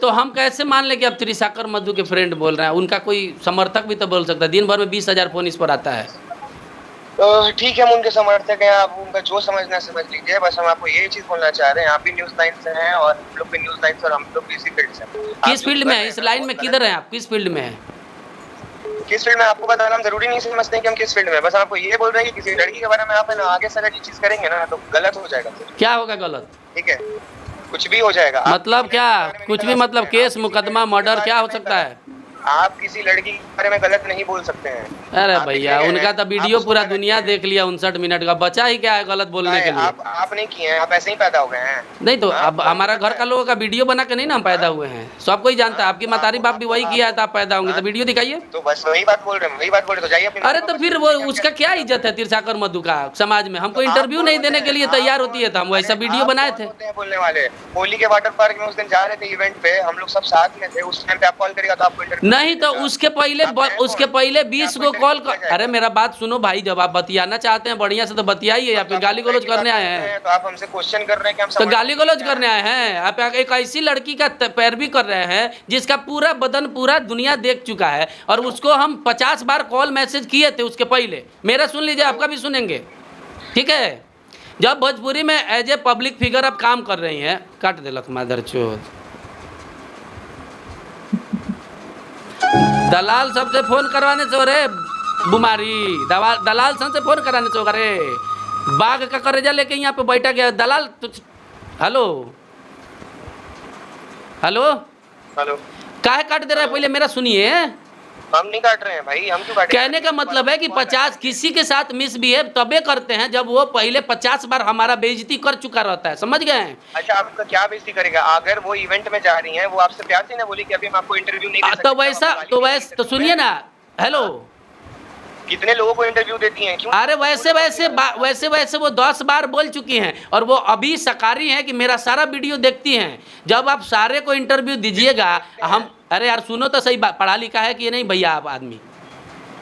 तो हम कैसे मान लें कि अब त्रिशाकर मधु के फ्रेंड बोल रहे हैं? उनका कोई समर्थक भी तो बोल सकता है। दिन भर में 20,000 फोन इस पर आता है। तो ठीक है, हम उनके समर्थक हैं, आप उनका जो समझना है समझ लीजिए। बस हम आपको यही चीज बोलना चाह रहे हैं, आप भी न्यूज़ 9 से हैं और हम लोग भी न्यूज़ 9 से, और हम लोग भी इसी फील्ड से। किस फील्ड में है? इस लाइन में किधर हैं आप? किस फील्ड में हैं? किस फील्ड में आपको बताना हम जरूरी नहीं समझते हैं कि हम किस फील्ड में हैं। बस आपको ये बोल रहे हैं कि किसी लड़की के बारे में आप है ना आगे से अगर ये चीज करेंगे ना तो गलत हो जाएगा। क्या होगा गलत? ठीक है, कुछ भी हो जाएगा। मतलब क्या? कुछ भी मतलब केस मुकदमा मर्डर क्या हो सकता है? आप किसी लड़की के बारे में गलत नहीं बोल सकते हैं। अरे भैया, उनका तो वीडियो पूरा दुनिया देख लिया 59 मिनट का। बचा ही क्या है गलत बोलने के लिए? आप नहीं किए हैं, आप ऐसे ही पैदा हो गए हैं। नहीं तो अब हमारा घर का लोगों का वीडियो बना के नहीं ना हम पैदा हुए हैं, सब कोई जानता है। आपकी मातारी बाप भी वही किया है तो आप पैदा होंगे, तो वीडियो दिखाइए। तो बस वही बात बोल रहे हैं, वही बात बोल रहे, तो जाइए अपनी। अरे तो फिर वो उसका क्या इज्जत है त्रिशाकर मधु का समाज में? हमको इंटरव्यू नहीं देने के लिए तैयार होती है तो हम वैसा वीडियो बनाए थे। बोलने वाले होली के वाटर पार्क में उस दिन जा रहे थे इवेंट पे, हम लोग सब साथ में थे। उस टाइम पे आप कॉल करेगा तो आपको इंटरव्यू नहीं तो उसके पहले 20 को कॉल कर। अरे मेरा बात सुनो भाई, जब आप बतियाना चाहते हैं बढ़िया से तो बतियाइए, या फिर गाली गलौज करने आए हैं? तो आप हमसे क्वेश्चन कर रहे हैं कि हम तो गाली गलौज करने आए हैं? आप एक ऐसी लड़की का पैरवी कर रहे हैं जिसका पूरा बदन पूरा दुनिया देख चुका है, और उसको हम 50 बार कॉल मैसेज किए थे उसके पहले। मेरा सुन लीजिए, आपका भी सुनेंगे, ठीक है? जब भोजपुरी में एज ए पब्लिक फिगर आप काम कर रही हैं, काट देलक मादरचोद। दलाल सबसे फोन करवाने से रे बुमारी, दलाल सबसे फोन कराने से रे बाघ का करेजा लेके यहाँ पे बैठा गया दलाल। हेलो हेलो हेलो, काहे काट दे रहा है? पहले मेरा सुनिए। हम नहीं काट रहे हैं भाई, हम क्यों काटेंगे? कहने का मतलब है कि 50 किसी के साथ मिसबिहेव तबे करते हैं जब वो पहले 50 बार हमारा बेइज्जती कर चुका रहता है, समझ गए? अच्छा, आपका क्या बेइज्जती करेगा? अगर वो इवेंट में जा रही हैं, वो आपसे प्यार से ना बोली कि अभी हम आपको इंटरव्यू नहीं दे सकते, तो वैसा तो सुनिए ना। हेलो, कितने लोगों को इंटरव्यू देती हैं? क्यों? अरे वैसे वो 10 बार बोल चुकी हैं, और वो अभी सकारी हैं कि मेरा सारा वीडियो देखती हैं। जब आप सारे को इंटरव्यू दीजिएगा, हम अरे यार सुनो तो सही, बात पढ़ा लिखा है कि नहीं भैया आप आदमी?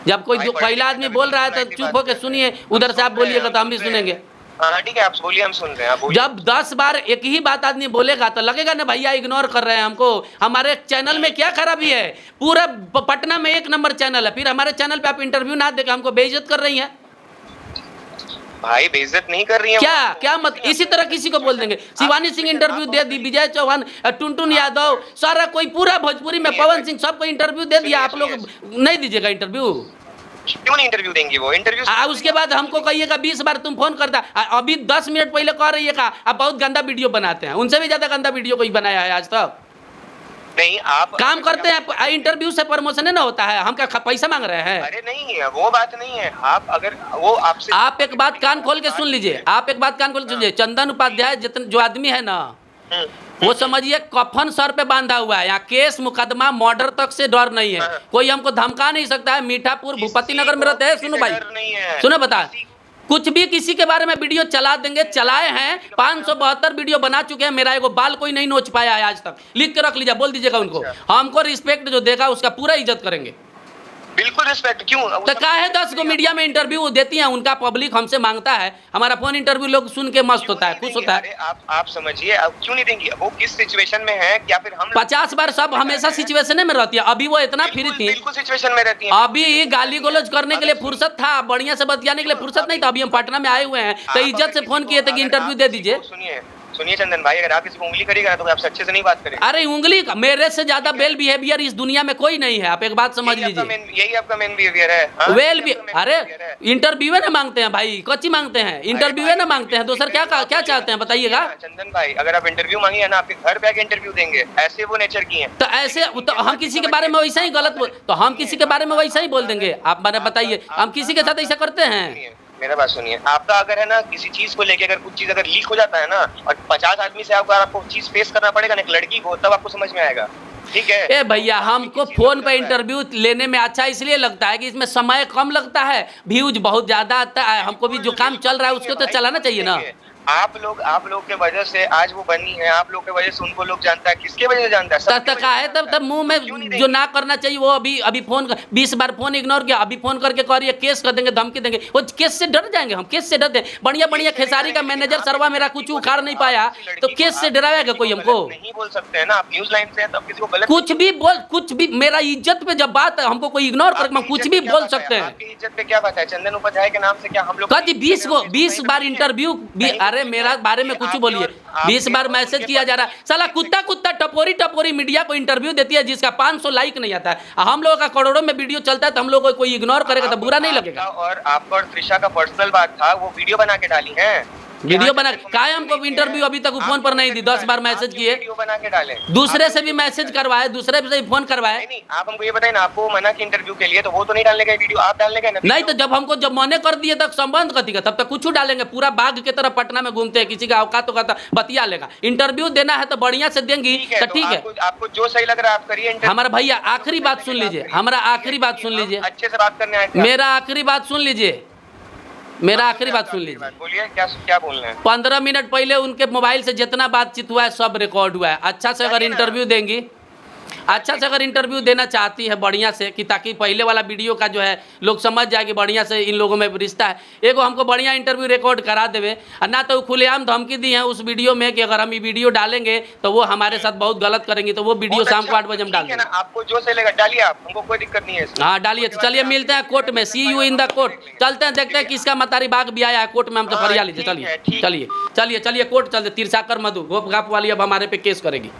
जब कोई पहला आदमी बोल रहा है तो चुप होकर सुनिए, उधर से आप बोलिएगा तो हम भी सुनेंगे। हाँ ठीक है, आप बोलिए, हम सुन रहे हैं। जब 10 बार एक ही बात आदमी बोलेगा तो लगेगा ना भैया इग्नोर कर रहे हैं हमको। हमारे चैनल में क्या खराबी है? पूरा पटना में 1 नंबर चैनल है, फिर हमारे चैनल पे आप इंटरव्यू ना देकर हमको बेइज्जत कर रही हैं। भाई बेइज्जत नहीं कर रही है क्या मत इसी तरह किसी को बोल देंगे। शिवानी सिंह इंटरव्यू दे दी, विजय चौहान, टुनटुन यादव, सारा कोई पूरा भोजपुरी में, पवन सिंह, सबको इंटरव्यू दे दिया। आप लोग नहीं दीजिएगा इंटरव्यू? क्यों नहीं इंटरव्यू देंगी वो? इंटरव्यू उसके बाद हमको कहिएगा 20 बार तुम फोन करता। अभी 10 मिनट पहले कह रही है का आप बहुत गंदा वीडियो बनाते हैं। उनसे भी ज्यादा गंदा वीडियो कोई बनाया है आज तक? नहीं, आप काम करते हैं, इंटरव्यू से प्रमोशन है ना होता है। हम क्या पैसा मांग रहे हैं? अरे नहीं है, वो बात नहीं है। आप अगर वो आपसे, आप एक बात कान खोल के सुन लीजिए, आप एक बात कान खोल के सुनिए। चंदन उपाध्याय जो आदमी है ना, वो समझिए कफन सर पे बांधा हुआ है। यहाँ केस मुकदमा मर्डर तक से डर नहीं है। कोई हमको धमका नहीं सकता है। मीठापुर भूपति नगर में रहते हैं। सुनो भाई, सुनो, बता कुछ भी किसी के बारे में वीडियो चला देंगे। चलाए हैं 572 वीडियो बना चुके हैं। मेरा एगो बाल कोई नहीं नोच पाया है आज तक। लिख के रख लीजिए, बोल दीजिएगा उनको। हमको रिस्पेक्ट जो देगा उसका पूरा इज्जत करेंगे। बिल्कुल रिस्पेक्ट। क्यों तो क्या है 10 को मीडिया में इंटरव्यू देती हैं, उनका पब्लिक हमसे मांगता है। हमारा फोन इंटरव्यू लोग सुन के मस्त होता है, खुश होता है। आप समझिए, आप क्यों नहीं देंगी? वो किस सिचुएशन में है? या फिर हम 50 बार सब हमेशा सिचुएशन में रहती है। अभी वो इतना फ्री थी, बिल्कुल सिचुएशन में रहती है। अभी गाली गलौज करने के लिए फुर्सत था, बढ़िया से बतियाने के लिए फुर्सत नहीं था। अभी हम पटना में आए हुए हैं तो इज्जत से फोन किए थे कि इंटरव्यू दे दीजिए। सुनिए चंदन भाई, अगर आप किसी को उंगली करिएगा तो आपसे अच्छे से नहीं बात करेगा। अरे उंगली का मेरे से ज्यादा वेल बिहेवियर इस दुनिया में कोई नहीं है। आप एक बात समझ लीजिए, यही आपका मेन बिहेवियर है। वेल भी अरे इंटरव्यू ना मांगते हैं भाई, कच्ची मांगते हैं, इंटरव्यू ना मांगते हैं। दूसर क्या चाहते हैं बताइएगा? चंदन भाई, अगर आप इंटरव्यू मांगिए ना, आपके घर पे आके इंटरव्यू देंगे। ऐसे वो नेचर की हैं। तो ऐसे तो हम किसी के बारे में वैसा ही तो हम किसी के बारे में वैसा ही बोल देंगे। आप मैंने बताइए, हम किसी के साथ ऐसा करते हैं? मेरा बात सुनिए, आपका अगर है ना किसी चीज को लेके अगर कुछ चीज अगर लीक हो जाता है ना, और 50 आदमी से आपको चीज फेस करना पड़ेगा ना एक लड़की को, तब आपको समझ में आएगा। ठीक है? ए भैया, हमको फोन पे इंटरव्यू लेने में अच्छा इसलिए लगता है कि इसमें समय कम लगता है, व्यूज बहुत ज्यादा आता है। हमको भी जो काम चल रहा है उसको तो चलाना चाहिए ना। आप लोग के वजह से आज वो बनी है, आप लोग के वजह से उनको लोग जानता है, किसके वजह से जानता है? सबकी वजह का से है जानता तब मुंह क्यों नहीं में जो देंगे? ना करना चाहिए वो अभी फोन 20 बार फोन इग्नोर किया, अभी फोन करके कह रही है केस कर देंगे, धमकी देंगे। वो केस से डर जाएंगे हम? केस से डरते हैं? बढ़िया बढ़िया खेसारी का मैनेजर सरवा मेरा कुछ उखाड़ नहीं पाया तो केस से डराएगा कोई हमको? नहीं बोल सकते हैं ना, आप न्यूज लाइन से हैं, तब किसी को गलत कुछ भी मेरा इज्जत पे जब बात है हमको कोई इग्नोर करके हम कुछ भी बोल सकते हैं। आपकी इज्जत पे क्या बात है? चंदन उपाध्याय के नाम से क्या हम लोग कभी 20 बार इंटरव्यू, अरे मेरा बारे में कुछ बोलिए, 20 बार मैसेज किया जा रहा है। साला कुत्ता टपोरी मीडिया को इंटरव्यू देती है जिसका 500 लाइक नहीं आता है। हम लोगों का करोड़ों में वीडियो चलता है तो हम लोग को कोई इग्नोर करेगा तो बुरा नहीं लगेगा। और आपका और त्रिशा का पर्सनल बात था, वो वीडियो बना के डाली है। वीडियो बना काय हमको इंटरव्यू अभी तक फोन पर नहीं दी, 10 बार मैसेज किए, वीडियो बना के डाले, दूसरे से भी मैसेज करवाए, दूसरे से भी फोन करवाए। नहीं आप हमको ये बताइए ना, आपको मना की इंटरव्यू के लिए तो वो तो नहीं डालने का वीडियो, आप डालने का नहीं तो जब हमको जब मने कर दिए तक संबंध कथी का, तब तक कुछ डालेंगे। पूरा बाघ की तरह पटना में घूमते हैं, किसी का औकात तो कहता बतिया लेगा। इंटरव्यू देना है तो बढ़िया से देंगी तो ठीक है, आपको जो सही लग रहा है आप करिए। हमारा भैया आखिरी बात सुन लीजिए, हमारा आखिरी बात सुन लीजिए, अच्छे से बात करने आए थे। मेरा आखिरी बात सुन लीजिए, मेरा आखिरी बात सुन लीजिए। बोलिए क्या बोलना है। 15 मिनट पहले उनके मोबाइल से जितना बातचीत हुआ है सब रिकॉर्ड हुआ है। अच्छा से अगर इंटरव्यू देंगी, अच्छा से अगर इंटरव्यू देना चाहती है बढ़िया से, कि ताकि पहले वाला वीडियो का जो है लोग समझ जाए कि बढ़िया से इन लोगों में रिश्ता है, एगो हमको बढ़िया इंटरव्यू रिकॉर्ड करा देवे। और ना तो खुलेआम धमकी दी है उस वीडियो में कि अगर हम ये वीडियो डालेंगे तो वो हमारे साथ बहुत गलत करेंगी, तो वो वीडियो शाम को 8 बजे हम डाल देंगे। आपको जो सही लगा डालिए, आप, हमको कोई दिक्कत नहीं है। हाँ डालिए। तो चलिए मिलते हैं कोर्ट में, सी यू इन द कोर्ट। चलते हैं, देखते हैं किसका मतारी बाग भी आया है कोर्ट में, हमसे फरिया लीजिए। चलिए कोर्ट चलते, तीरसाकर मधु गोप गाप वाली अब हमारे पे केस करेगी।